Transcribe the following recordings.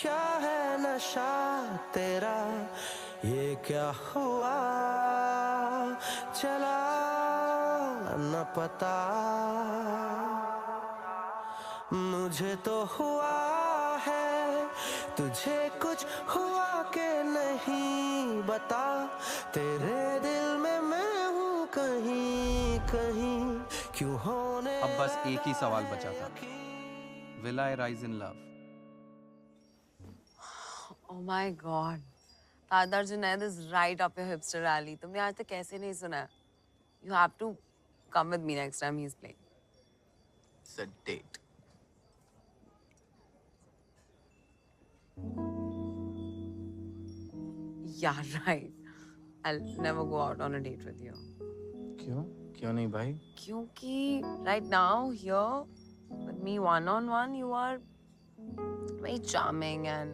क्या है नशा तेरा, ये क्या हुआ, चला न पता। मुझे तो हुआ है, तुझे कुछ हुआ के नहीं, बता। तेरे दिल में मैं हूँ कहीं कहीं, क्यों होने अब बस एक ही सवाल बचा था, Will I rise in love? Oh my God. Tadar Junaid is right up your hipster alley. तुमने आज तक कैसे नहीं सुना? You have to come with me next time he's playing. It's a date. Yeah, right. I'll never go out on a date with you. क्यों? क्यों नहीं भाई? क्योंकि right now here with me one-on-one you are very charming and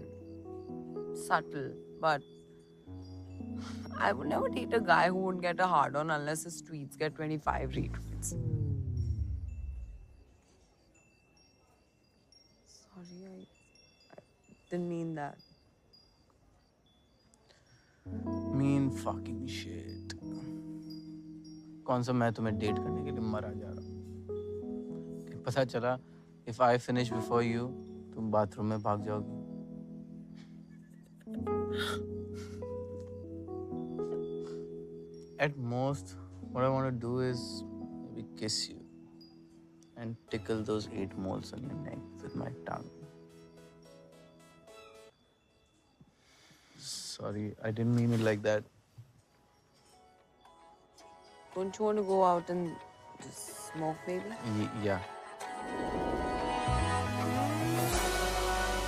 subtle, but I would never date a guy who wouldn't get a hard-on unless his tweets get 25 retweets. Sorry, I didn't mean that. Mean fucking shit. कौन सा मैं तुम्हें date करने के लिए मरा जा रहा हूँ? पता चला if I finish before you, तुम बाथरूम में भाग जाओगी. At most, what I want to do is maybe kiss you and tickle those 8 moles on your neck with my tongue. Sorry, I didn't mean it like that. Don't you want to go out and just smoke maybe? Yeah.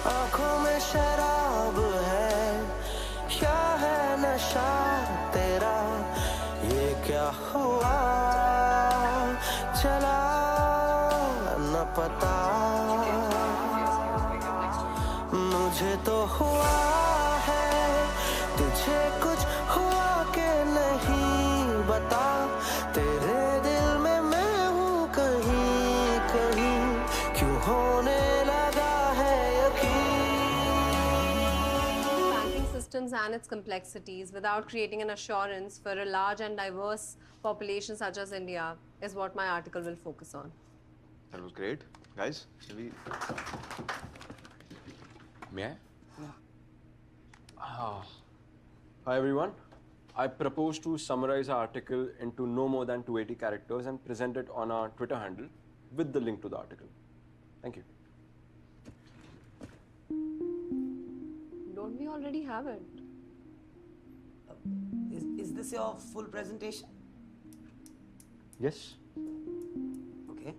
आँखों में शराब है, क्या है नशा तेरा, ये क्या हुआ, चला न पता। मुझे तो हुआ है, तुझे कुछ हुआ के नहीं, बता। तेरे दिल में मैं हूँ कहीं कहीं, क्यों होने लगा है banking systems and its complexities without creating an assurance for a large and diverse population such as India is what my article will focus on. That was great. Guys, shall we... May I? Yeah. Hi everyone. I propose to summarize our article into no more than 280 characters and present it on our Twitter handle with the link to the article. Thank you. Don't we already have it? Is this your full presentation? Yes. Okay.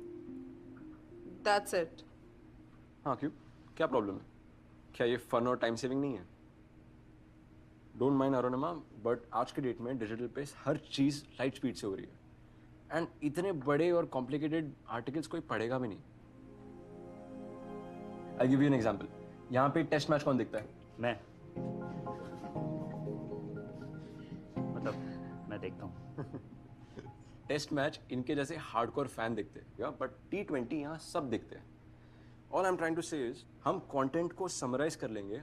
That's it. हाँ क्यों? क्या problem है? क्या ये fun और time saving नहीं है? Don't mind Arunima, but आज के डेट में डिजिटल पे हर चीज़ लाइट स्पीड से हो रही है एंड इतने बड़े और कॉम्प्लिकेटेड आर्टिकल्स कोई पढ़ेगा भी नहीं. I give you an example. यहाँ पे टेस्ट मैच कौन देखता है? मैं मतलब मैं देखता हूँ. टेस्ट मैच इनके जैसे हार्डकोर फैन देखते हैं, बट T20 यहाँ सब देखते हैं. All I am trying to say is हम कंटेंट को समराइज कर लेंगे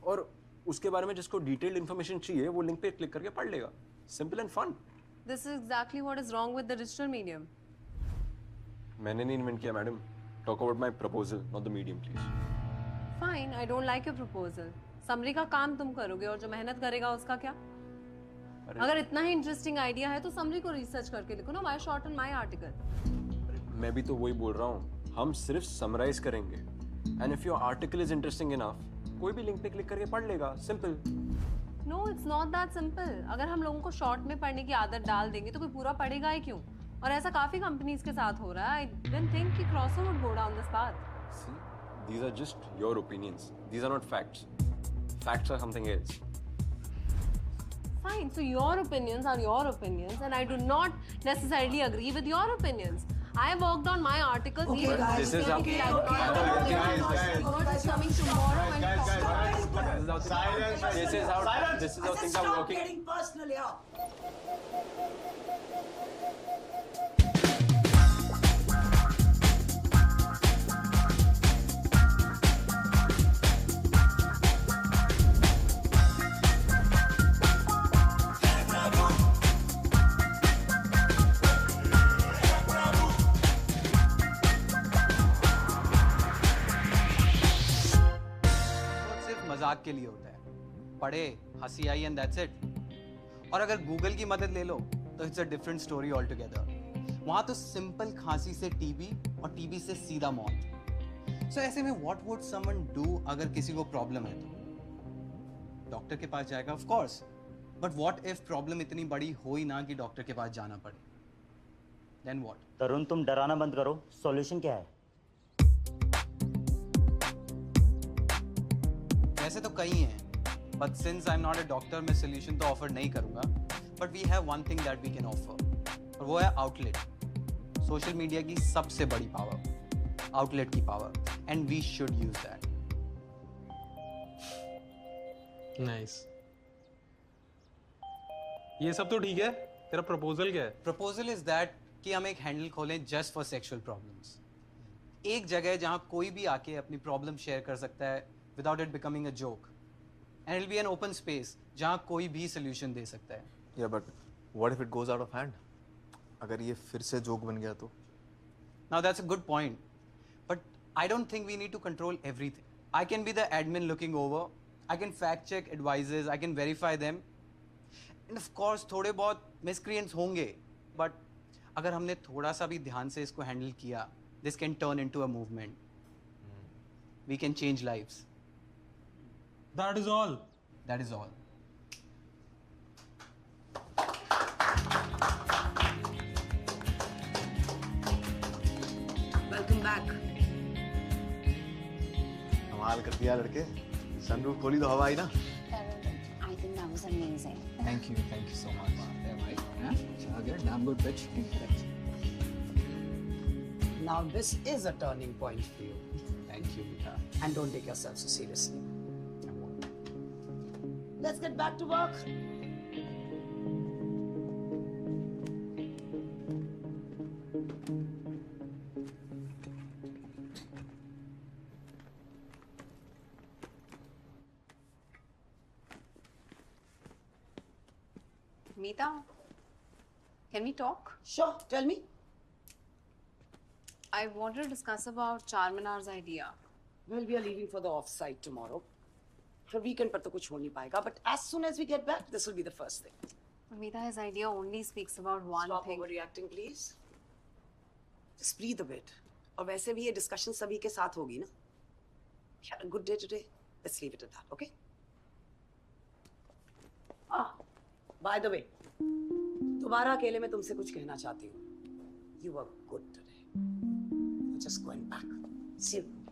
और उसके बारे में जिसको डिटेल्ड इन्फॉर्मेशन चाहिए वो लिंक पे क्लिक करके पढ़ लेगा. Simple and fun. This is exactly what is wrong with the digital medium. मैंने नहीं इन्वेंट किया madam. Talk about my proposal, not the medium please. Fine, I don't like your proposal. Summary का काम तुम करोगे और जो मेहनत करेगा उसका क्या? अगर इतना ही इंटरेस्टिंग आइडिया है तो समरी को रिसर्च करके लिखो ना. Why shorten my article? मैं भी तो वही बोल रहा हूँ. हम सिर्फ समराइज करेंगे and if your article is interesting enough, कोई भी लिंक पे क्लिक करके पढ़ लेगा. Simple. No, it's not that simple. अगर हम लोगों को शॉर्ट में पढ़ने की आदत डाल देंगे तो कोई पूरा पढ़ेगा ही क्यों? और ऐसा काफी कंपनीज के साथ हो रहा है. I didn't think कि Crosser would go down this path. See, these are just your opinions. These are not facts. Facts are something else. Fine, so your opinions are your opinions and I do not necessarily agree with your opinions. I worked on my article. Okay, guys. This is how. You're just coming tomorrow and This is how things are Stop working. getting personal here. मजाक के लिए होता है, पढ़े, हंसी आई and that's it. और अगर Google की मदद ले लो तो it's a different story all together. वहां तो सिंपल खांसी से टीबी और टीबी से सीधा मौत। सो ऐसे में व्हाट वुड समवन डू अगर किसी को प्रॉब्लम है तो? डॉक्टर के पास जाएगा of course, but what if problem इतनी बड़ी हो ही ना कि डॉक्टर के पास जाना पड़े? Then what? तरुण, तुम डराना बंद करो। सॉल्यूशन क्या है? वैसे तो कई हैं, but since I am not a doctor मैं सोल्यूशन तो ऑफर नहीं करूंगा, but we have one thing that we can offer, और वो है आउटलेट। सोशल मीडिया की सबसे बड़ी पावर आउटलेट की power, and we should use that. Nice. ये सब तो ठीक है, तेरा प्रपोजल क्या है? प्रपोजल इज दैट कि हम एक हैंडल खोलें जस्ट फॉर सेक्सुअल प्रॉब्लम्स। एक जगह जहां कोई भी आके अपनी प्रॉब्लम शेयर कर सकता है without it becoming a joke, and it will be an open space जहां कोई भी सोल्यूशन दे सकता है। या but what if it goes out of hand? अगर ये फिर से जोक बन गया तो? Now that's a good point, but I don't think we need to control everything. I can be the admin looking over, I can fact check advices, I can verify them, and of course थोड़े बहुत miscreants होंगे, but अगर हमने थोड़ा सा भी ध्यान से इसको handle किया, this can turn into a movement. We can change lives. That is all. That is all. Welcome back. कमाल कर दिया लड़के, सनरूफ खोली तो हवा आई ना। I think that was amazing. Thank you so much. Damn good pitch. Now this is a turning point for you. Thank you, Mita. And don't take yourself so seriously. Let's get back to work. Meeta, can we talk? Sure, tell me. I wanted to discuss about Charminar's idea. Well, we are leaving for the off-site tomorrow. For weekend पर तो कुछ हो नहीं पाएगा, but as soon as we get back, this will be the first thing. Meeta, his idea only speaks about one Stop thing. overreacting, please. Just breathe a bit. और वैसे भी ये discussion सभी के साथ होगी ना. We had a good day today. Let's leave it at that, okay? Ah, by the way, दोबारा अकेले में तुमसे कुछ कहना चाहती हूँ. You were good today. Just going back. See you.